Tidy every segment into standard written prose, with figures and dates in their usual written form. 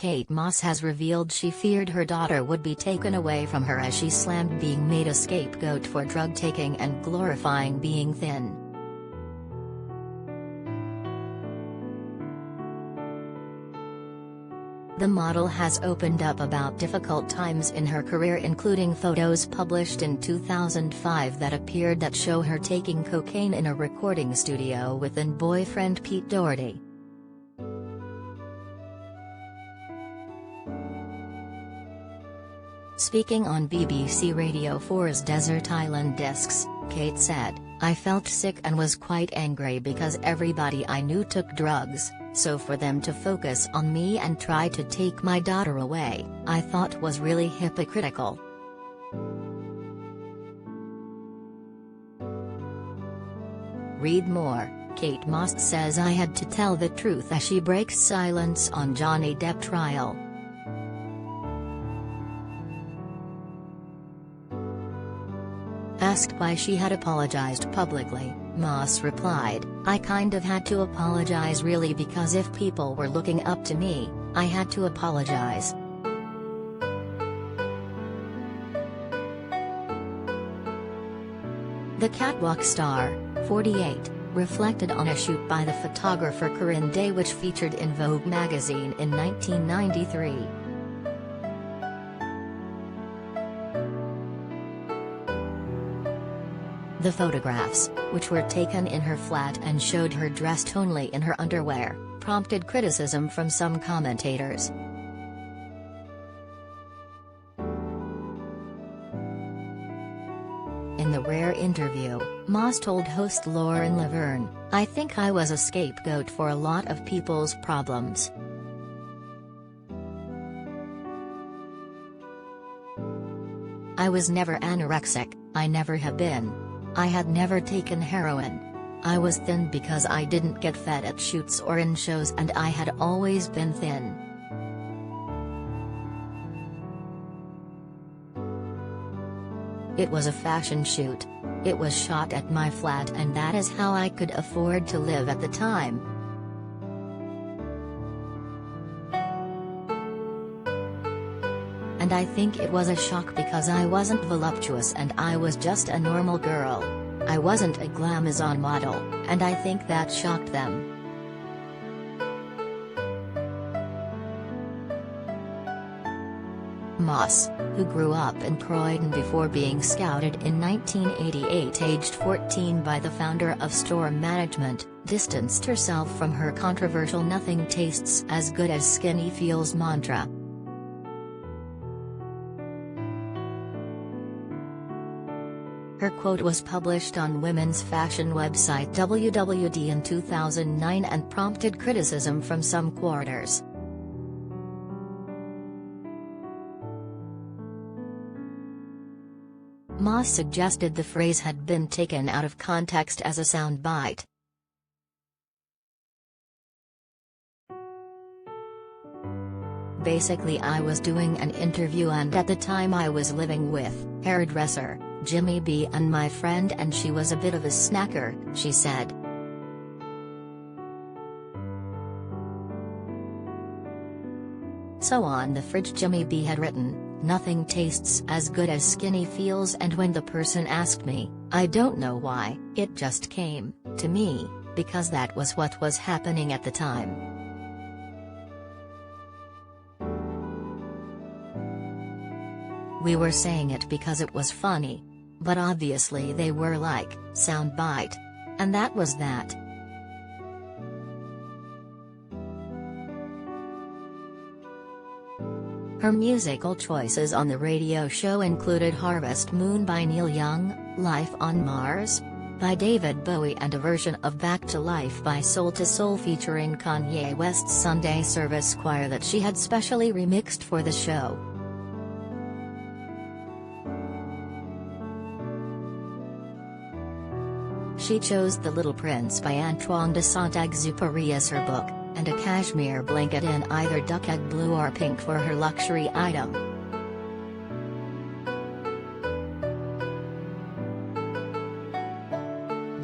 Kate Moss has revealed she feared her daughter would be taken away from her as she slammed being made a scapegoat for drug taking and glorifying being thin. The model has opened up about difficult times in her career, including photos published in 2005 that appeared that show her taking cocaine in a recording studio with then-boyfriend Pete Doherty. Speaking on BBC Radio 4's Desert Island Discs, Kate said, "I felt sick and was quite angry because everybody I knew took drugs, so for them to focus on me and try to take my daughter away, I thought was really hypocritical." Read more. Kate Moss says I had to tell the truth as she breaks silence on Johnny Depp trial. Asked why she had apologized publicly, Moss replied, "I kind of had to apologize really because if people were looking up to me, I had to apologize." The catwalk star, 48, reflected on a shoot by the photographer Corinne Day which featured in Vogue magazine in 1993. The photographs, which were taken in her flat and showed her dressed only in her underwear, prompted criticism from some commentators. In the rare interview, Moss told host Lauren Laverne, "I think I was a scapegoat for a lot of people's problems. I was never anorexic, I never have been. I had never taken heroin. I was thin because I didn't get fed at shoots or in shows and I had always been thin. It was a fashion shoot. It was shot at my flat and that is how I could afford to live at the time. And I think it was a shock because I wasn't voluptuous and I was just a normal girl. I wasn't a glamazon model, and I think that shocked them." Moss, who grew up in Croydon before being scouted in 1988 aged 14 by the founder of Store Management, distanced herself from her controversial "nothing tastes as good as skinny feels" mantra. Her quote was published on women's fashion website WWD in 2009 and prompted criticism from some quarters. Moss suggested the phrase had been taken out of context as a soundbite. "Basically I was doing an interview and at the time I was living with hairdresser Jimmy B and my friend and she was a bit of a snacker," she said. So on the fridge Jimmy B had written, "Nothing tastes as good as skinny feels," and when the person asked me, I don't know why, it just came to me, because that was what was happening at the time. We were saying it because it was funny. But obviously they were like, soundbite. And that was that. Her musical choices on the radio show included Harvest Moon by Neil Young, Life on Mars by David Bowie and a version of Back to Life by Soul to Soul featuring Kanye West's Sunday Service Choir that she had specially remixed for the show. She chose The Little Prince by Antoine de Saint-Exupéry as her book, and a cashmere blanket in either duck egg blue or pink for her luxury item.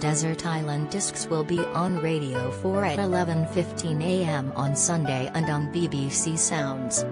Desert Island Discs will be on Radio 4 at 11:15 a.m. on Sunday and on BBC Sounds.